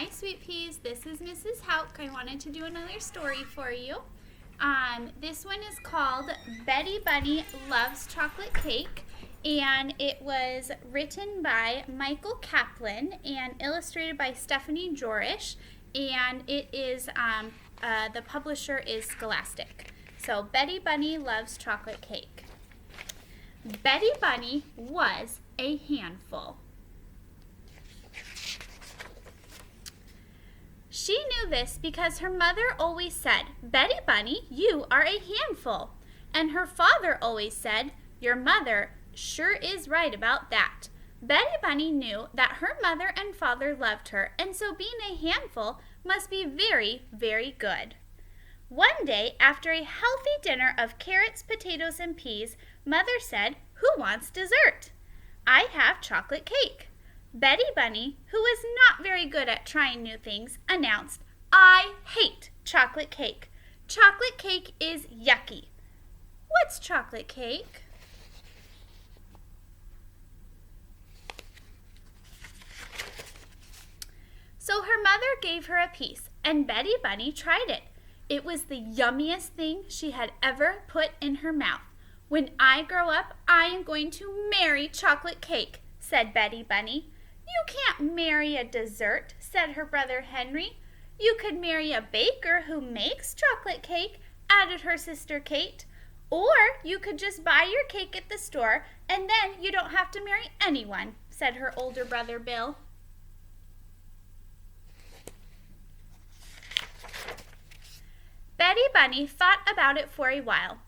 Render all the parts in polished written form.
Hi, Sweet Peas. This is Mrs. Hauck. I wanted to do another story for you. This one is called Betty Bunny Loves Chocolate Cake, and it was written by Michael Kaplan and illustrated by Stephane Jorisch, and it is the publisher is Scholastic. So Betty Bunny Loves Chocolate Cake. Betty Bunny was a handful. She knew this because her mother always said, "Betty Bunny, you are a handful." And her father always said, "Your mother sure is right about that." Betty Bunny knew that her mother and father loved her, and so being a handful must be very, very good. One day, after a healthy dinner of carrots, potatoes, and peas, Mother said, "Who wants dessert?" "I have chocolate cake." Betty Bunny, who was not very good at trying new things, announced, "I hate chocolate cake. Chocolate cake is yucky." "What's chocolate cake?" So her mother gave her a piece, and Betty Bunny tried it. It was the yummiest thing she had ever put in her mouth. "When I grow up, I am going to marry chocolate cake," said Betty Bunny. "You can't marry a dessert," said her brother Henry. "You could marry a baker who makes chocolate cake," added her sister Kate. "Or you could just buy your cake at the store, and then you don't have to marry anyone," said her older brother Bill. Betty Bunny thought about it for a while.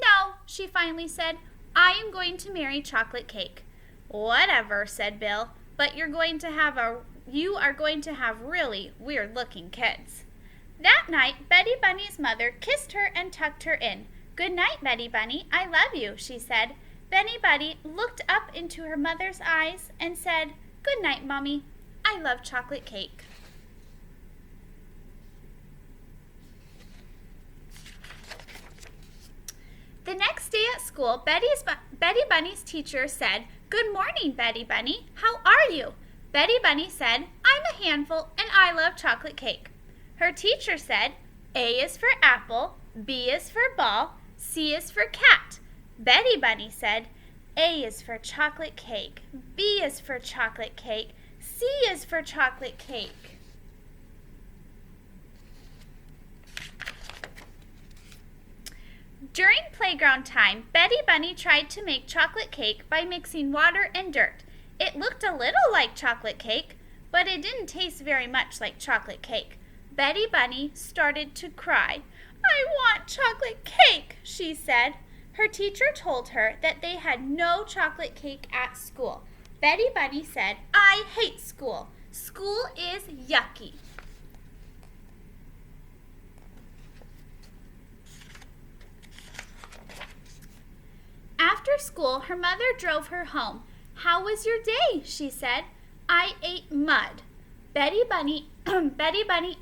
"No," she finally said, "I am going to marry chocolate cake." "Whatever," said Bill, "but you are going to have really weird-looking kids." That night, Betty Bunny's mother kissed her and tucked her in. "Good night, Betty Bunny. I love you," she said. Betty Bunny looked up into her mother's eyes and said, "Good night, Mommy. I love chocolate cake." The next day at school, Betty Bunny's teacher said, "Good morning, Betty Bunny. How are you?" Betty Bunny said, "I'm a handful and I love chocolate cake." Her teacher said, "A is for apple, B is for ball, C is for cat." Betty Bunny said, "A is for chocolate cake, B is for chocolate cake, C is for chocolate cake." During playground time, Betty Bunny tried to make chocolate cake by mixing water and dirt. It looked a little like chocolate cake, but it didn't taste very much like chocolate cake. Betty Bunny started to cry. "I want chocolate cake," she said. Her teacher told her that they had no chocolate cake at school. Betty Bunny said, "I hate school. School is yucky." After school, her mother drove her home. "How was your day?" she said. "I ate mud." Betty Bunny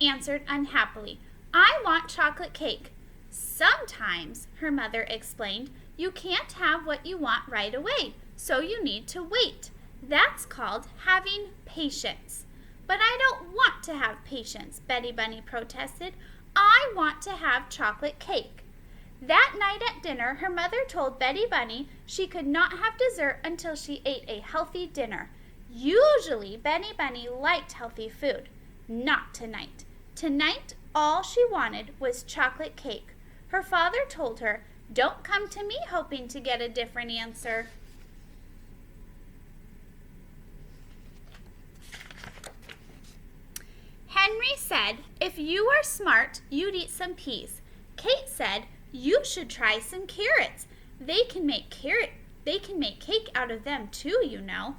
answered unhappily, "I want chocolate cake." "Sometimes," her mother explained, "you can't have what you want right away, so you need to wait. That's called having patience." "But I don't want to have patience," Betty Bunny protested. "I want to have chocolate cake." That night at dinner, her mother told Betty Bunny she could not have dessert until she ate a healthy dinner. Usually, Betty Bunny liked healthy food. Not tonight. Tonight, all she wanted was chocolate cake. Her father told her, "Don't come to me hoping to get a different answer." Henry said, "If you are smart, you'd eat some peas." Kate said, "You should try some carrots. They can make cake out of them too, you know."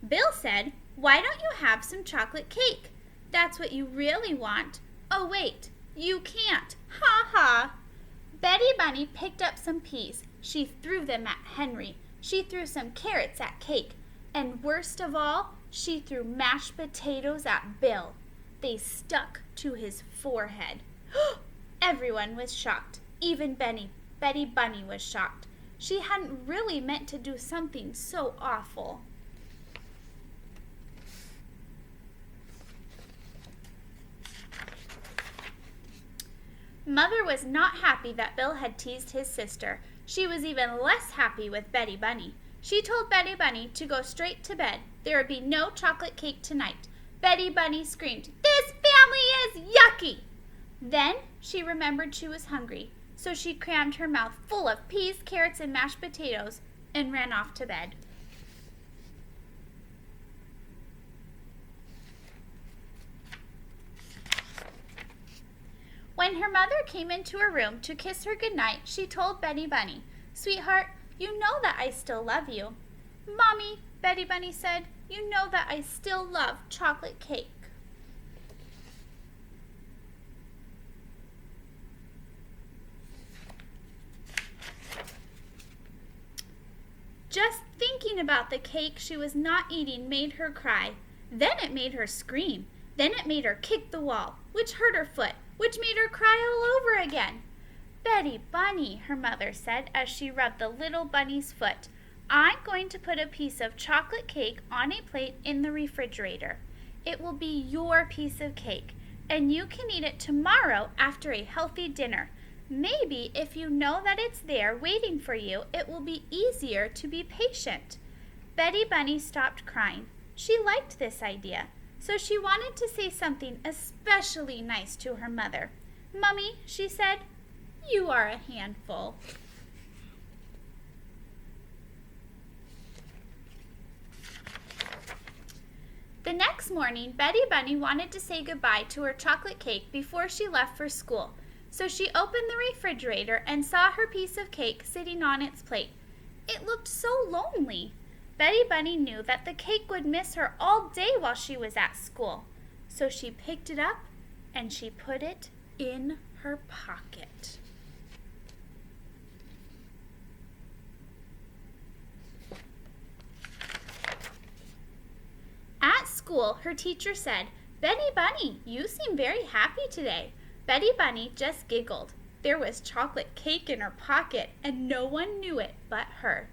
Bill said, "Why don't you have some chocolate cake? That's what you really want. Oh wait, you can't. Ha ha." Betty Bunny picked up some peas. She threw them at Henry. She threw some carrots at Kate. And worst of all, she threw mashed potatoes at Bill. They stuck to his forehead. Everyone was shocked. Even Betty Bunny was shocked. She hadn't really meant to do something so awful. Mother was not happy that Bill had teased his sister. She was even less happy with Betty Bunny. She told Betty Bunny to go straight to bed. There would be no chocolate cake tonight. Betty Bunny screamed, "This family is yucky!" Then she remembered she was hungry, so she crammed her mouth full of peas, carrots, and mashed potatoes and ran off to bed. When her mother came into her room to kiss her goodnight, she told Betty Bunny, "Sweetheart, you know that I still love you." "Mommy," Betty Bunny said, "you know that I still love chocolate cake." Just thinking about the cake she was not eating made her cry. Then it made her scream. Then it made her kick the wall, which hurt her foot, which made her cry all over again. "Betty Bunny," her mother said as she rubbed the little bunny's foot, "I'm going to put a piece of chocolate cake on a plate in the refrigerator. It will be your piece of cake, and you can eat it tomorrow after a healthy dinner. Maybe if you know that it's there waiting for you, it will be easier to be patient." Betty Bunny stopped crying. She liked this idea, so she wanted to say something especially nice to her mother. "Mummy," she said, "you are a handful." The next morning, Betty Bunny wanted to say goodbye to her chocolate cake before she left for school. So she opened the refrigerator and saw her piece of cake sitting on its plate. It looked so lonely. Betty Bunny knew that the cake would miss her all day while she was at school. So she picked it up and she put it in her pocket. At school, her teacher said, "Betty Bunny, you seem very happy today." Betty Bunny just giggled. There was chocolate cake in her pocket, and no one knew it but her.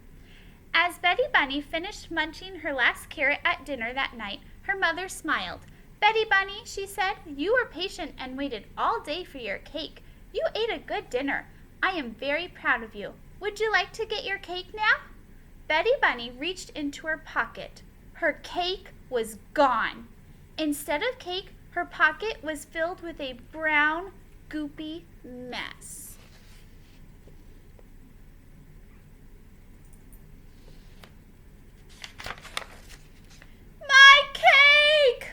As Betty Bunny finished munching her last carrot at dinner that night, her mother smiled. "Betty Bunny," she said, "you were patient and waited all day for your cake. You ate a good dinner. I am very proud of you. Would you like to get your cake now?" Betty Bunny reached into her pocket. Her cake was gone. Instead of cake, her pocket was filled with a brown, goopy mess. "My cake!"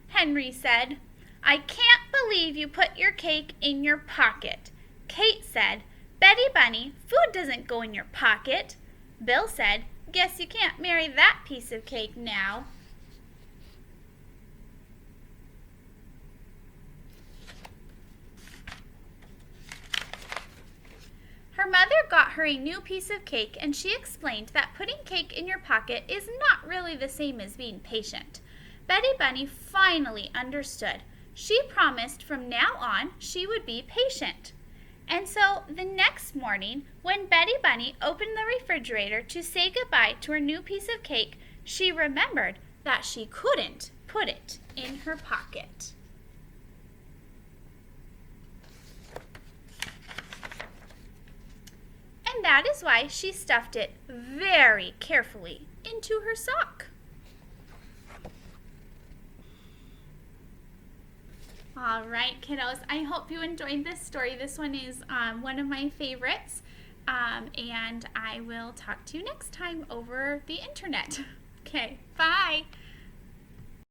Henry said. "I can't believe you put your cake in your pocket." Kate said, "Betty Bunny, food doesn't go in your pocket." Bill said, "Guess you can't marry that piece of cake now." Her mother got her a new piece of cake, and she explained that putting cake in your pocket is not really the same as being patient. Betty Bunny finally understood. She promised from now on she would be patient. And so the next morning, when Betty Bunny opened the refrigerator to say goodbye to her new piece of cake, she remembered that she couldn't put it in her pocket. And that is why she stuffed it very carefully into her sock. All right, kiddos, I hope you enjoyed this story. This one is one of my favorites, and I will talk to you next time over the internet. Okay, bye.